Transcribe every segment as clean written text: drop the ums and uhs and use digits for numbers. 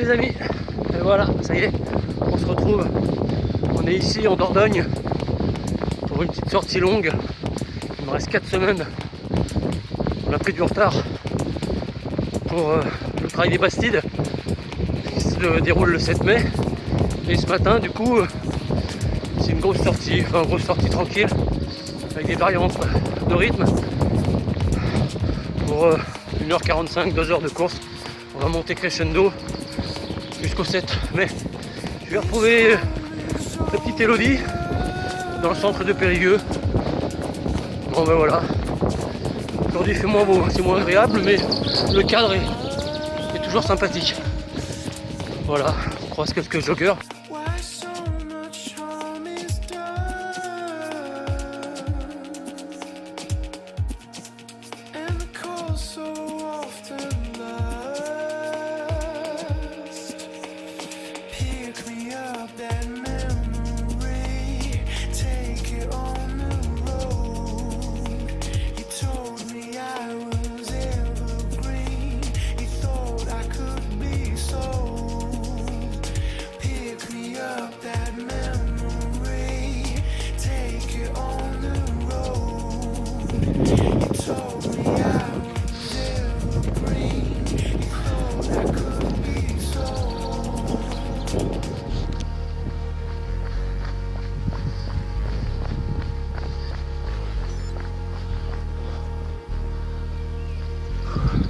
les amis, et voilà, ça y est, on se retrouve. On est ici en Dordogne pour une petite sortie longue. Il me reste 4 semaines. On a pris du retard pour le travail des Bastides qui se déroule le 7 mai. Et ce matin, du coup, c'est une grosse sortie, tranquille, avec des variantes de rythme pour 1h45, 2 heures de course. On va monter crescendo jusqu'au 7 mai. Je vais retrouver la petite Elodie dans le centre de Périgueux. Bon ben voilà. Aujourd'hui il fait moins beau, c'est moins agréable, mais le cadre est toujours sympathique. Voilà, on croise quelques joggeurs.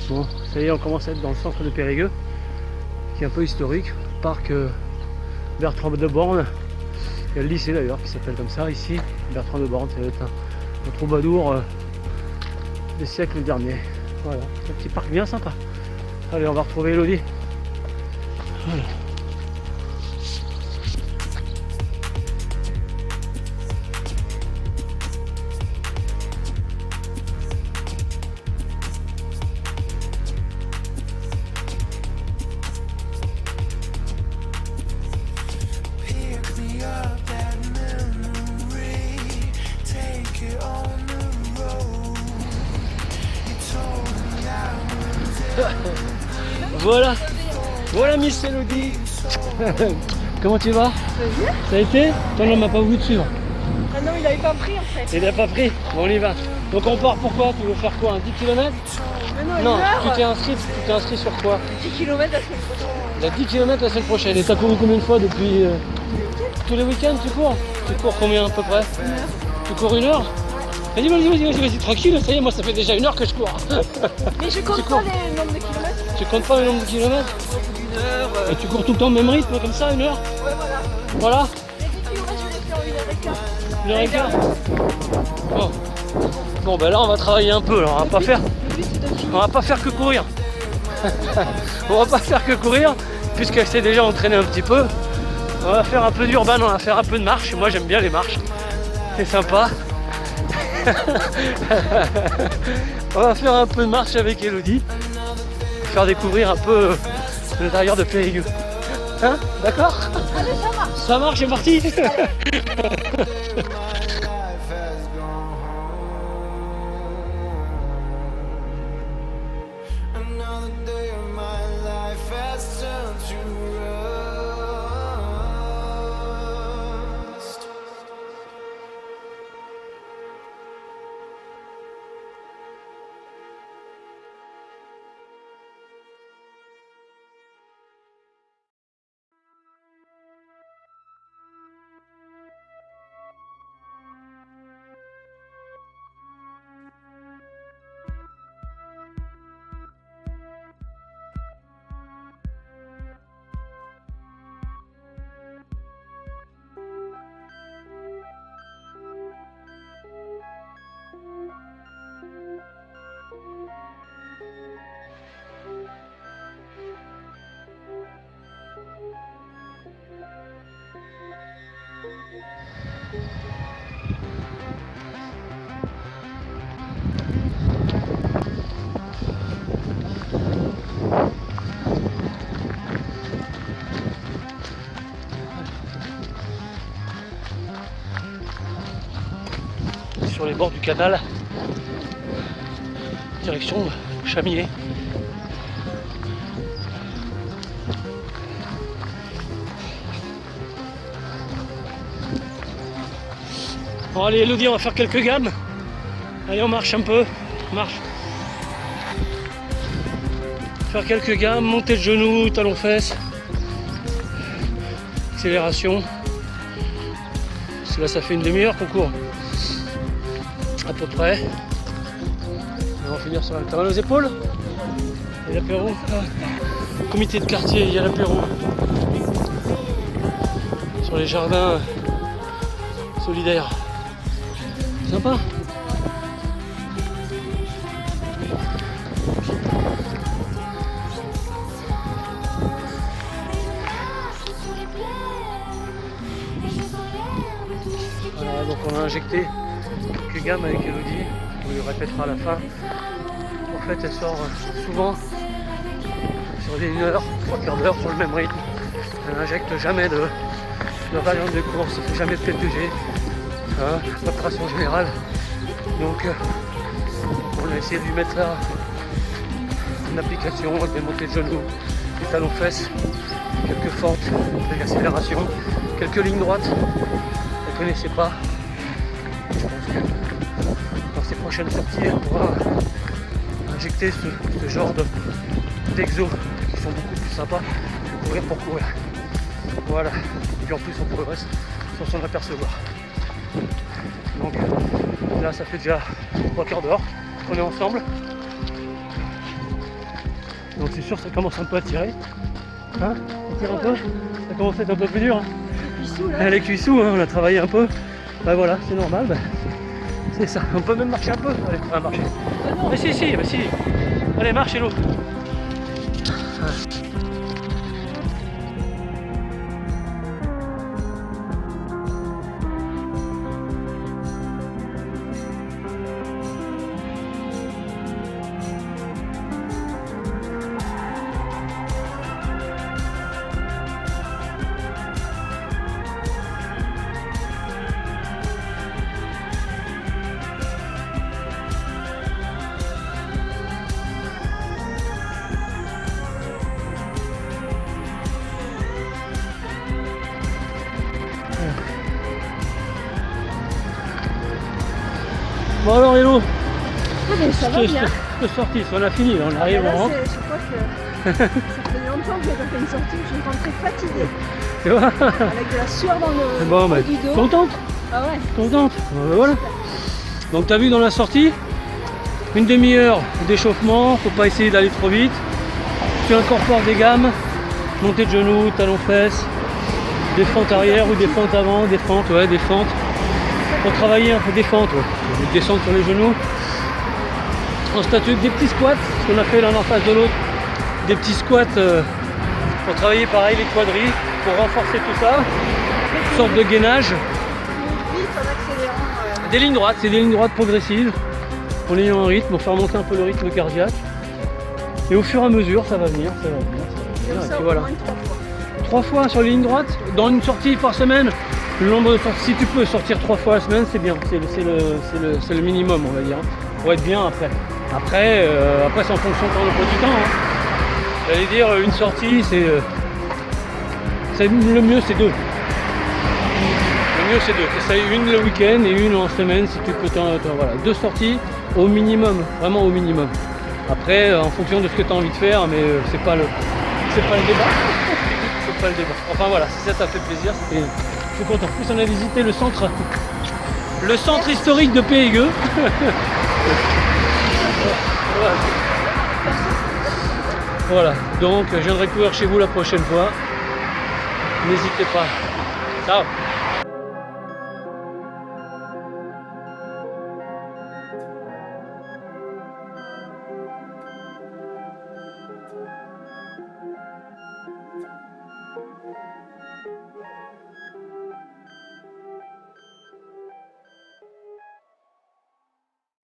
Bon, ça y est, on commence à être dans le centre de Périgueux, qui est un peu historique. Parc Bertrand de Born. Il y a le lycée d'ailleurs qui s'appelle comme ça ici. Bertrand de Born, ça va être un troubadour des siècles derniers. Voilà, un petit parc bien sympa. Allez, on va retrouver Elodie. Voilà. Voilà Miss Elodie. Comment tu vas? Ça a été? Ton homme n'a pas voulu te suivre. Ah non, il n'avait pas pris en fait. Il n'a pas pris? Bon, on y va. Donc on part pourquoi? Tu veux faire quoi? Un 10 km? Non, tu t'es inscrit sur quoi? 10 km la semaine prochaine. Il y a 10 km la semaine prochaine. Et t'as couru combien de fois depuis tous les week-ends tu cours? Tu cours combien à peu près? 1 heure. Tu cours 1 heure? Vas-y, tranquille, ça y est, moi ça fait déjà 1 heure que je cours. Mais je compte pas les nombres de kilomètres. Tu comptes pas le nombre de kilomètres? Une heure. Et tu cours tout le temps au même rythme comme ça, 1 heure? Ouais, voilà. Voilà. Les 10 km, je les fais en 1h15. 1h15. Bon ben là on va travailler un peu, alors on va pas faire que courir. On va pas faire que courir, puisqu'elle s'est déjà entraînée un petit peu. On va faire un peu d'urbain, on va faire un peu de marche. Moi j'aime bien les marches, c'est sympa. On va faire un peu de marche avec Elodie, faire découvrir un peu l'intérieur de Périgueux. Hein? D'accord? Allez, ça marche. Ça marche, c'est parti. Sur les bords du canal, direction Chamier. Bon allez Elodie, on va faire quelques gammes. Allez, on marche un peu. Marche. Faire quelques gammes, montée de genoux, talons fesses. Accélération. Parce que là ça fait une demi-heure qu'on court. À peu près. Et on va finir sur la terrain aux épaules. Et l'apéro. Comité de quartier, il y a l'apéro. Sur les jardins solidaires. Sympa. Voilà, donc on a injecté quelques gammes avec Elodie, on lui répétera à la fin. En fait elle sort souvent sur une heure, 3/4 d'heure sur le même rythme. Elle n'injecte jamais de variante de course, jamais de PTG, pas de traction générale. Donc on a essayé de lui mettre là une application, des montées de genoux, des talons fesses, quelques fentes, des accélérations, quelques lignes droites. Elle ne connaissait pas. Je pense que dans ses prochaines sorties, elle pourra injecter ce genre d'exos qui sont beaucoup plus sympas que courir pour courir. Voilà. Et puis en plus on progresse sans s'en apercevoir. Donc là ça fait déjà 3/4 d'heure qu'on est ensemble. Donc c'est sûr ça commence un peu à tirer. Hein, ça tire un peu. Ça commence à être un peu plus dur. Hein. Les cuissous, hein, on a travaillé un peu. Bah voilà, c'est normal. Bah, c'est ça. On peut même marcher un peu. Allez, on va marcher. Mais si. Allez, marche Hello. Bon alors Hello, Ah mais ça va bien. de sortie, on a fini, on arrive Là, en rentre. je crois que ça fait longtemps que j'ai pas fait une sortie, je suis rentrée fatiguée. Tu vois. Avec de la sueur dans le Bon bah, du dos. contente. Ah ouais. Contente. Voilà. Donc t'as vu dans la sortie, une demi-heure d'échauffement, faut pas essayer d'aller trop vite. Tu incorpores des gammes, montée de genoux, talons fesses, des fentes arrière ou des fentes avant, des fentes. Pour travailler un peu des fentes, descendre sur les genoux. En statut des petits squats, ce qu'on a fait l'un en face de l'autre, des petits squats pour travailler pareil les quadris, pour renforcer tout ça, une sorte de gainage. Vite en accélérant. Des lignes droites, c'est des lignes droites progressives, en ayant un rythme, pour faire monter un peu le rythme cardiaque. Et au fur et à mesure, ça va venir. Comme Et ça, voilà. au moins 3 fois. 3 fois sur les lignes droites, dans une sortie par semaine. Le nombre de sorties, si tu peux sortir 3 fois la semaine, c'est bien. C'est le minimum, on va dire. Pour être bien après. Après c'est en fonction de ton emploi du temps. Hein. J'allais dire, une sortie, le mieux, c'est 2. Le mieux, c'est 2. Essaye une le week-end et une en semaine si tu peux. Voilà, 2 sorties au minimum, vraiment au minimum. Après, en fonction de ce que tu as envie de faire, mais c'est pas le débat. C'est pas le débat. Enfin voilà, si ça t'a fait plaisir, je suis content. En plus, on a visité le centre historique de Périgueux. Voilà, donc je viendrai courir chez vous la prochaine fois. N'hésitez pas. Ciao.